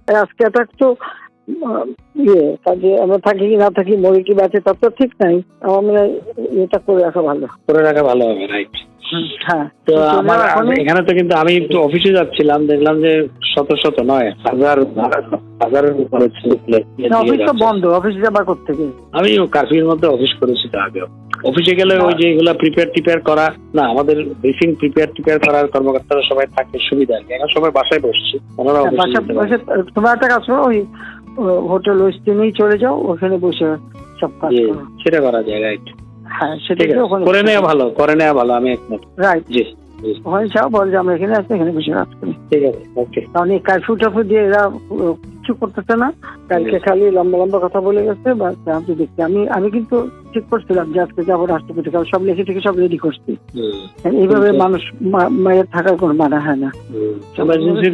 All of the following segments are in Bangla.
আজকে তো কাজে আমরা থাকি কি না থাকি, মরে কি বাঁচে তার তো ঠিক নাই। আমার মনে হয় এটা করে রাখা ভালো হবে। রাইট। হ্যাঁ, তো আমার এখানে তো কিন্তু আমি একটু অফিসে যাচ্ছিলাম, দেখলাম যে শত শত নয় হাজারের উপরে অফিস তো বন্ধ, অফিসে যাবার কোত্থেকে? আমি কার্ফিউর মধ্যে অফিস করেছি তো আগেও। অফিসে গেলে ওই যে এগুলা প্রিপেয়ার করা না, আমাদের ব্রিফিং প্রিপেয়ার করার কর্মকর্তারা সবাই থাকে, সুবিধা আর কি। এখন সবাই বাসায় বসছি, ওনারা তোমার একটা কাজ করো, ওই হোটেল ওয়েস্টিনেই চলে যাও, ওখানে বসে সব কাজ করো। সেটা করা যায়। রাইট। হ্যাঁ, সেটা করে নেওয়া ভালো। আমি একমত। রাইট। জি, ওখানে যাও, বল যে আমরা এখানে আসছি, এখানে বসে কাজ করি। ঠিক আছে, ওকে। কারণ এই কারফিউ টাফিউ দিয়ে এরা কিছু করতেছে না। কালকে খালি লম্বা লম্বা কথা বলে গেছে। আমি দেখছি, আমি কিন্তু ঠিক করছিলাম যে আজকে যাবো রাষ্ট্রপতি, কারণ সব লিখে থেকে সব রেডি করছি। এইভাবে মানুষ মায়ের থাকার কোনো মানা হয় না। ইমার্জেন্সি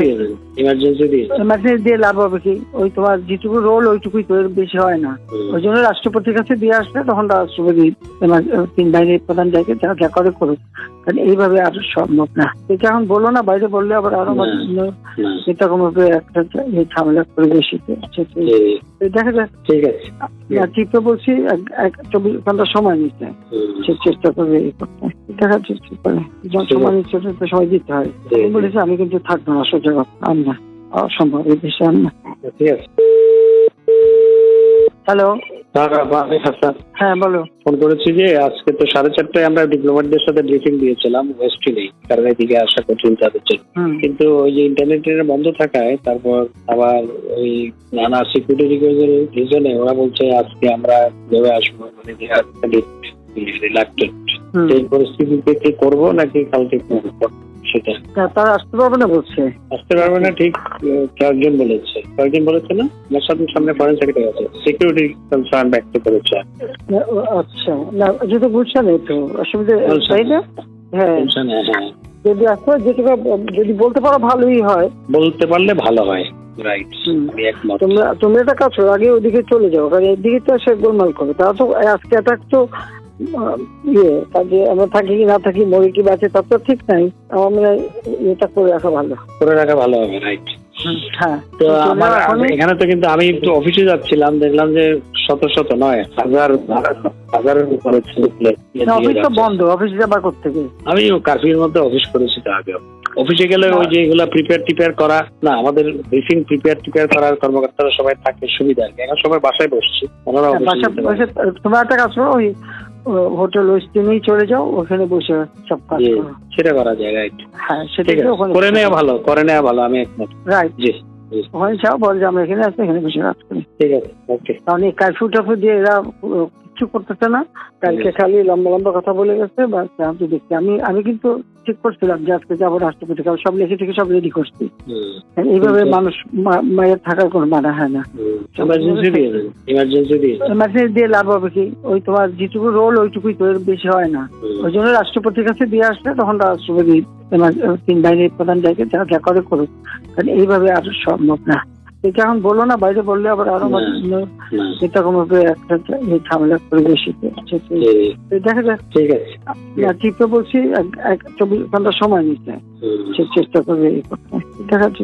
দিয়ে লাভ হবে কি? ওই তোমার যেটুকু রোল ওইটুকুই তো, বেশি হয় না। ওই জন্য রাষ্ট্রপতির কাছে দিয়ে আসলে তখন রাষ্ট্রপতি 3 বাহিনীর প্রধান যাকে যা করে করুক, কারণ এইভাবে আর সম্ভব না। এটা এখন বললো না, বাইরে বললে আবার আরো এটা কমবে, একটা ঝামেলা করে বেশি দেখা যাক। ঠিক আছে, ঠিক তো বলছি, 24 ঘন্টা সময় নিচ্ছে, সে চেষ্টা করবে এই করতে। দেখা যাচ্ছে সময় নিচ্ছে, সময় দিতে হয়। বলেছে আমি কিন্তু থাকবো না, সোজা কথা আর না, অসম্ভব এই দেশে আর না। ঠিক আছে। হ্যালো, হ্যাঁ বলো। ফোন করেছি যে আজকে তো 4:30টায় আমরা ডিপ্লোম্যাটদের সাথে ব্রিফিং দিয়েছিলাম ওয়েস্টিনে, কারণ এদিকে আসা কঠিন তাদের জন্য। কিন্তু ওই যে ইন্টারনেটের বন্ধ থাকায়, তারপর আবার ওই নানা সিকিউরিটি রিজনে ওরা বলছে আজকে আমরা ভেবে আসবো, মানে রিলাক্টেন্ট। এই পরিস্থিতিতে কি করবো নাকি কালকে করবো সেটা তারা আসতে পারবে না বলছে। আসতে পারবে না, ঠিক কয়েকজন বলেছে না, আমার সামনে ফরেন সেক্রেটারি আছে, সিকিউরিটি কনসার্ন ব্যক্ত করেছে। আচ্ছা, না যেটা বুঝছেন এই তো অসুবিধা, তাই না? হ্যাঁ, যদি আসতে যদি বলতে পারো ভালোই হয়, বলতে পারলে ভালো হয়। রাইট, তোমরা একটা কাজ করো, আগে ওইদিকে চলে যাও, কারণ এদিকে তো সে গোলমাল করে। তারা তো আজকে তো কাজে আমরা থাকি কি না থাকি, মরে কি বাঁচে তার তো ঠিক নাই। আমার মনে হয় এটা করে রাখা ভালো হবে। রাইট। হ্যাঁ, তো আমার এখানে তো কিন্তু আমি একটু অফিসে যাচ্ছিলাম, দেখলাম যে শত শত নয় হাজারের উপরে অফিস তো বন্ধ, অফিসে যাবার কোত্থেকে? আমি কার্ফিউর মধ্যে অফিস করেছি তো আগেও। অফিসে গেলে ওই যে এগুলা প্রিপেয়ার করা না, আমাদের ব্রিফিং প্রিপেয়ার করার কর্মকর্তারা সবাই থাকে, সুবিধা আর কি। এখন সবাই বাসায় বসছি, ওনারা তোমার একটা কাজ করো, ওই হোটেল ওয়েস্টিনেই চলে যাও, ওখানে বসে সব কাজ করো। সেটা করা যায়। রাইট। হ্যাঁ, সেটা করে নেওয়া ভালো। আমি একমত। রাইট। জি, ওখানে যাও, বল যে আমরা এখানে আসছি, এখানে বসে কাজ করি। ঠিক আছে, ওকে। কারণ এই কারফিউ টাফিউ দিয়ে এরা কিছু করতেছে না। কালকে খালি লম্বা লম্বা কথা বলে গেছে। আমি দেখছি, আমি কিন্তু ঠিক করছিলাম যে আজকে যাবো রাষ্ট্রপতি, কারণ সব লিখে থেকে সব রেডি করছি। এইভাবে মানুষ মায়ের থাকার কোনো মানা হয় না। ইমার্জেন্সি দিয়ে লাভ হবে কি? ওই তোমার যেটুকু রোল ওইটুকুই তো, বেশি হয় না। ওই জন্য রাষ্ট্রপতির কাছে দিয়ে আসলে তখন রাষ্ট্রপতি 3 বাহিনীর প্রধান যাকে যা করে করুক, কারণ এইভাবে আর সম্ভব না। এটা এখন বললো না, বাইরে বললে আবার আরো এটা কমবে, একটা ঝামেলা করে বেশি দেখা যাক। ঠিক আছে, ঠিক তো বলছি, 24 ঘন্টা সময় নিচ্ছে, সে চেষ্টা করবে এই করতে। দেখা যাচ্ছে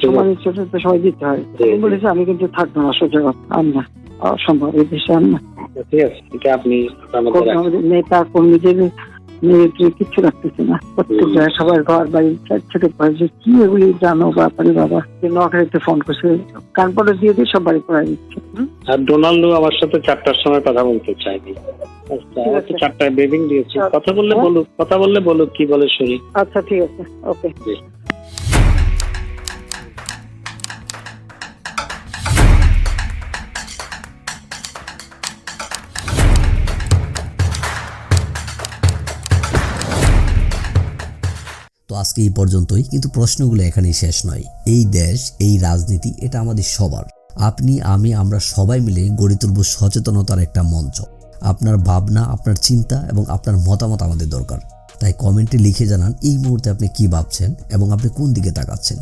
সময় নিচ্ছে, সময় দিতে হয়। বলেছে আমি কিন্তু থাকবো না, সোজা কথা আর না, অসম্ভব এই দেশে আর না। ঠিক আছে, এটা আপনি নেতা কর্মীদের কিচ্ছু রাখতেছে না। প্রত্যেক জায়গায় সবার ঘর বাড়ি ছোট যে কি এগুলি জানো ব্যাপারে, বাবা নখারিতে ফোন করছে, কানপটে দিয়ে দিয়ে সব বাড়ি করাই দিচ্ছে। আর ডোনাল্ডো আমার সাথে 4টার সময় কথা বলতে চাইনি, 4টায় ব্রিফিং দিয়েছি। কথা বললে বলুক কি বলে শুনি। আচ্ছা, ঠিক আছে, ওকে। তো আজকে এই পর্যন্তই, কিন্তু প্রশ্নগুলো এখানেই শেষ নয়। এই দেশ, এই রাজনীতি, এটা আমাদের সবার। আপনি, আমি, আমরা সবাই মিলে গড়ে তুলব সচেতনতার একটা মঞ্চ। আপনার ভাবনা, আপনার চিন্তা এবং আপনার মতামত আমাদের দরকার। তাই কমেন্টে লিখে জানান এই মুহূর্তে আপনি কি ভাবছেন এবং আপনি কোন দিকে তাকাচ্ছেন।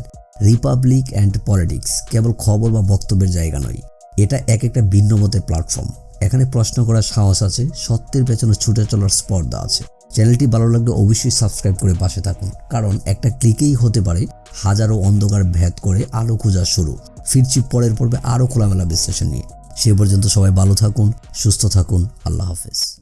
রিপাবলিক অ্যান্ড পলিটিক্স কেবল খবর বা বক্তব্যের জায়গা নয়, এটা একটা ভিন্ন মতের প্ল্যাটফর্ম। এখানে প্রশ্ন করার সাহস আছে, সত্যের পেছনে ছুটে চলার স্পর্ধা আছে। চ্যানেলটি ভালো লাগলে অবশ্যই সাবস্ক্রাইব করে পাশে থাকুন, কারণ একটা ক্লিকেই হতে পারে হাজারো অন্ধকার ভেদ করে আলো খোঁজা শুরু। ফিরছি পরের পর্বে আরও খোলামেলা বিশ্লেষণ নিয়ে। সে পর্যন্ত সবাই ভালো থাকুন, সুস্থ থাকুন। আল্লাহ হাফেজ।